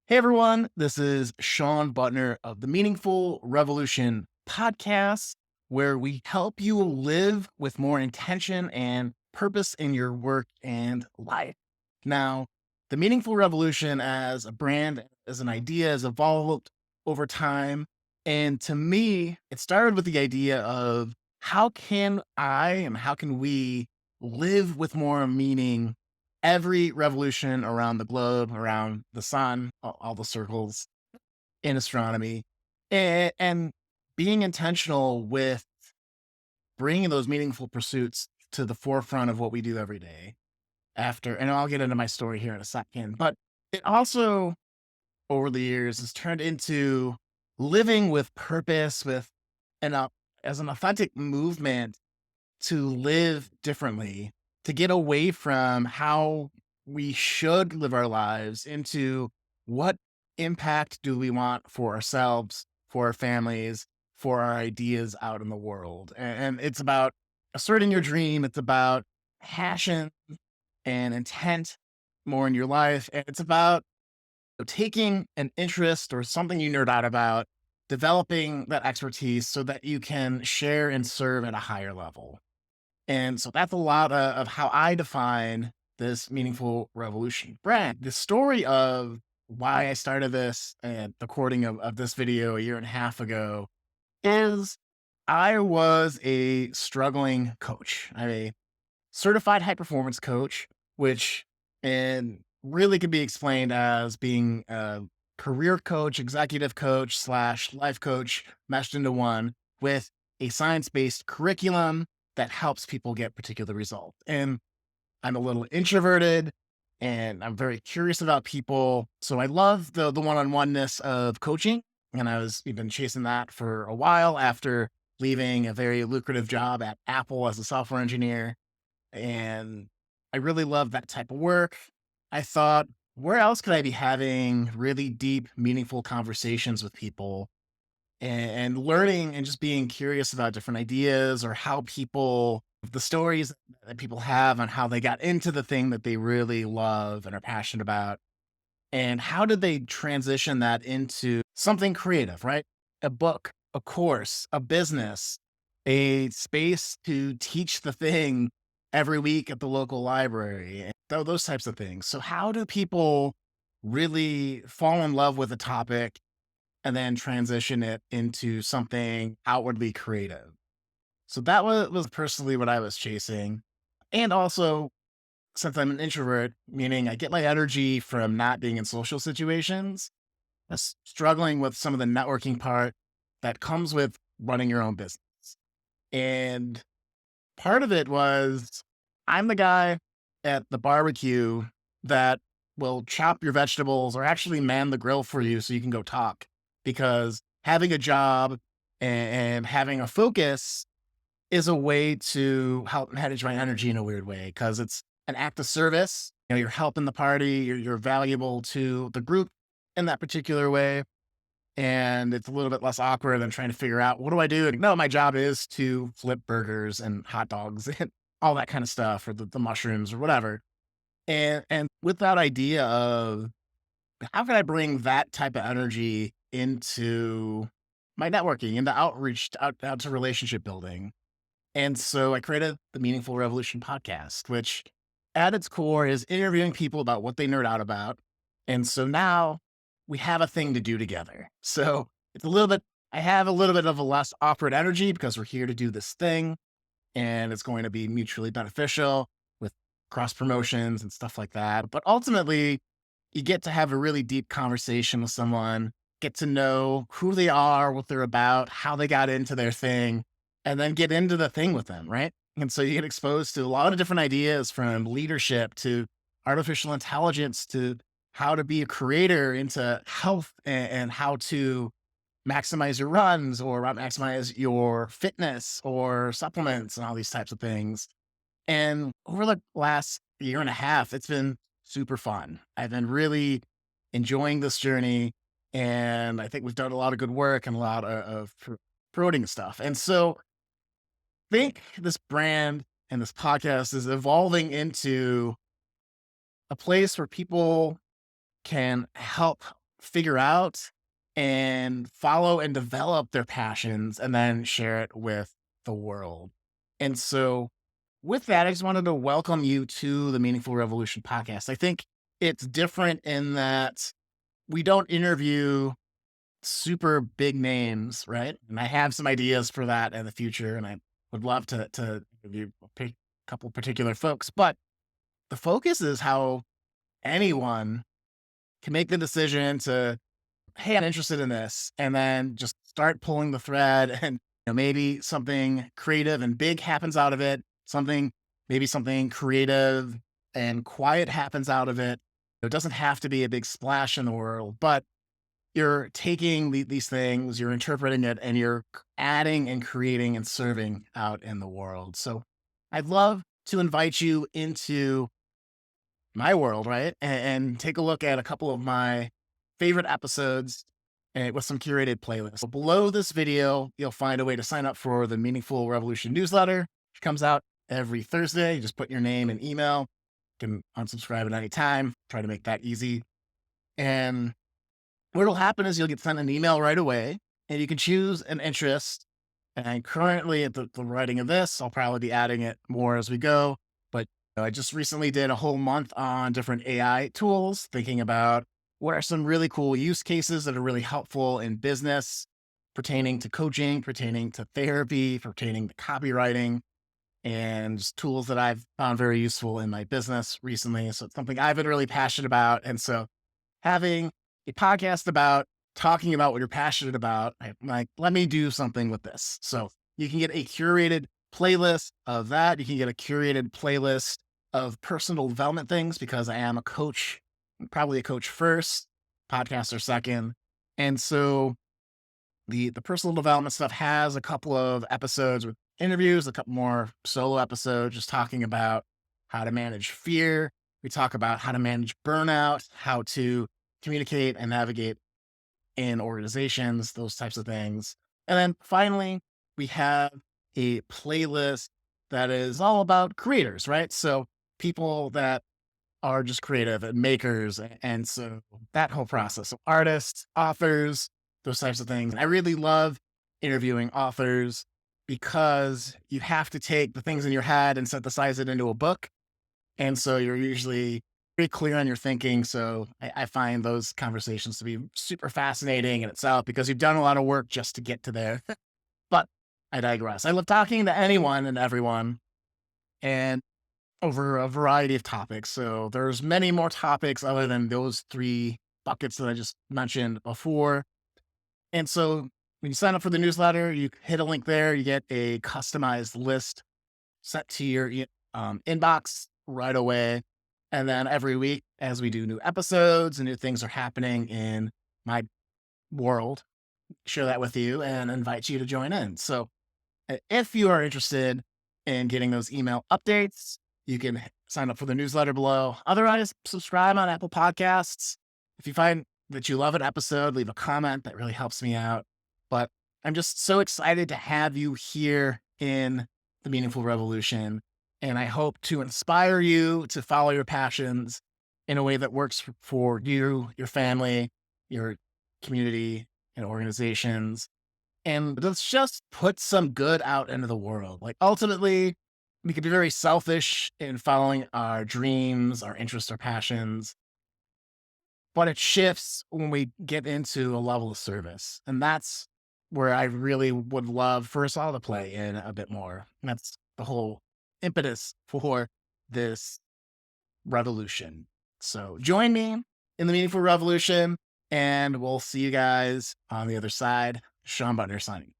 Hey everyone, this is Sean Butner of the Meaningful Revolution podcast, where we help you live with more intention and purpose in your work and life. Now, the Meaningful Revolution as a brand, as an idea, has evolved over time. And to me, it started with the idea of how can I and how can we live with more meaning every revolution around the globe, around the sun, all the circles in astronomy, and being intentional with bringing those meaningful pursuits to the forefront of what we do every day. And I'll get into my story here in a second, but it also, over the years, has turned into living with purpose, with an as an authentic movement to live differently, to get away from how we should live our lives into what impact do we want for ourselves, for our families, for our ideas out in the world. And it's about asserting your dream. It's about passion and intent more in your life. And it's about taking an interest or something you nerd out about, developing that expertise so that you can share and serve at a higher level. And so that's a lot of how I define this meaningful revolution brand. The story of why I started this and the recording of this video a year and a half ago is I was a struggling coach. I'm a certified high performance coach, which and really can be explained as being a career coach, executive coach slash life coach meshed into one with a science based curriculum that helps people get particular results. And I'm a little introverted and I'm very curious about people. So I love the one-on-oneness of coaching. And I was even chasing that for a while after leaving a very lucrative job at Apple as a software engineer. And I really love that type of work. I thought, where else could I be having really deep, meaningful conversations with people and learning and just being curious about different ideas or how people, the stories that people have on how they got into the thing that they really love and are passionate about. And how did they transition that into something creative, right? A book, a course, a business, a space to teach the thing every week at the local library, and those types of things. So, how do people really fall in love with a topic and then transition it into something outwardly creative? So, that was personally what I was chasing. And also, since I'm an introvert, meaning I get my energy from not being in social situations, struggling with some of the networking part that comes with running your own business. And part of it was I'm the guy at the barbecue that will chop your vegetables or actually man the grill for you so you can go talk. Because having a job and having a focus is a way to help manage my energy in a weird way because it's an act of service. You're helping the party, you're valuable to the group in that particular way. And it's a little bit less awkward than trying to figure out what do I do? And no, my job is to flip burgers and hot dogs and all that kind of stuff, or the mushrooms or whatever. And with that idea of how can I bring that type of energy into my networking, into outreach, out to relationship building, and so I created the Meaningful Revolution podcast, which at its core is interviewing people about what they nerd out about. And so now we have a thing to do together. So it's a little bit, I have a little bit of a less awkward energy because we're here to do this thing and it's going to be mutually beneficial with cross promotions and stuff like that. But ultimately, you get to have a really deep conversation with someone, get to know who they are, what they're about, how they got into their thing, and then get into the thing with them, right? And so you get exposed to a lot of different ideas from leadership to artificial intelligence to how to be a creator into health and how to maximize your runs or maximize your fitness or supplements and all these types of things. And over the last year and a half, it's been super fun. I've been really enjoying this journey. And I think we've done a lot of good work and a lot of promoting stuff. And so I think this brand and this podcast is evolving into a place where people can help figure out and follow and develop their passions and then share it with the world. And so, with that, I just wanted to welcome you to the Meaningful Revolution podcast. I think it's different in that we don't interview super big names, right? And I have some ideas for that in the future, and I would love to interview a couple particular folks. But the focus is how anyone can make the decision to, hey, I'm interested in this, and then just start pulling the thread, and maybe something creative and big happens out of it. Maybe something creative and quiet happens out of it. It doesn't have to be a big splash in the world, but you're taking these things, you're interpreting it, and you're adding and creating and serving out in the world. So I'd love to invite you into my world, right? And take a look at a couple of my favorite episodes with some curated playlists. So below this video, you'll find a way to sign up for the Meaningful Revolution newsletter, which comes out every Thursday. You just put your name and email. You can unsubscribe at any time. Try to make that easy. And what'll happen is you'll get sent an email right away, and you can choose an interest. And currently at the writing of this, I'll probably be adding it more as we go. But I just recently did a whole month on different AI tools, thinking about what are some really cool use cases that are really helpful in business, pertaining to coaching, pertaining to therapy, pertaining to copywriting, and just tools that I've found very useful in my business recently. So it's something I've been really passionate about. And so having a podcast about talking about what you're passionate about, I'm like, let me do something with this. So you can get a curated playlist of that. You can get a curated playlist of personal development things, because I am a coach, probably a coach first, podcaster second. And so the personal development stuff has a couple of episodes with interviews, a couple more solo episodes, just talking about how to manage fear. We talk about how to manage burnout, how to communicate and navigate in organizations, those types of things. And then finally, we have a playlist that is all about creators, right? So people that are just creative and makers. And so that whole process of artists, authors, those types of things. I really love interviewing authors, because you have to take the things in your head and synthesize it into a book. And so you're usually pretty clear on your thinking. So I find those conversations to be super fascinating in itself, because you've done a lot of work just to get to there. But I digress. I love talking to anyone and everyone, and over a variety of topics. So there's many more topics other than those three buckets that I just mentioned before. And so when you sign up for the newsletter, you hit a link there, you get a customized list sent to your inbox right away. And then every week, as we do new episodes and new things are happening in my world, share that with you and invite you to join in. So if you are interested in getting those email updates, you can sign up for the newsletter below. Otherwise, subscribe on Apple Podcasts. If you find that you love an episode, leave a comment. That really helps me out. But I'm just so excited to have you here in the Meaningful Revolution. And I hope to inspire you to follow your passions in a way that works for you, your family, your community, and organizations. And let's just put some good out into the world. Like, ultimately, we can be very selfish in following our dreams, our interests, our passions, but it shifts when we get into a level of service. And that's where I really would love for us all to play in a bit more. And that's the whole impetus for this revolution. So join me in the Meaningful Revolution, and we'll see you guys on the other side. Sean Butner signing.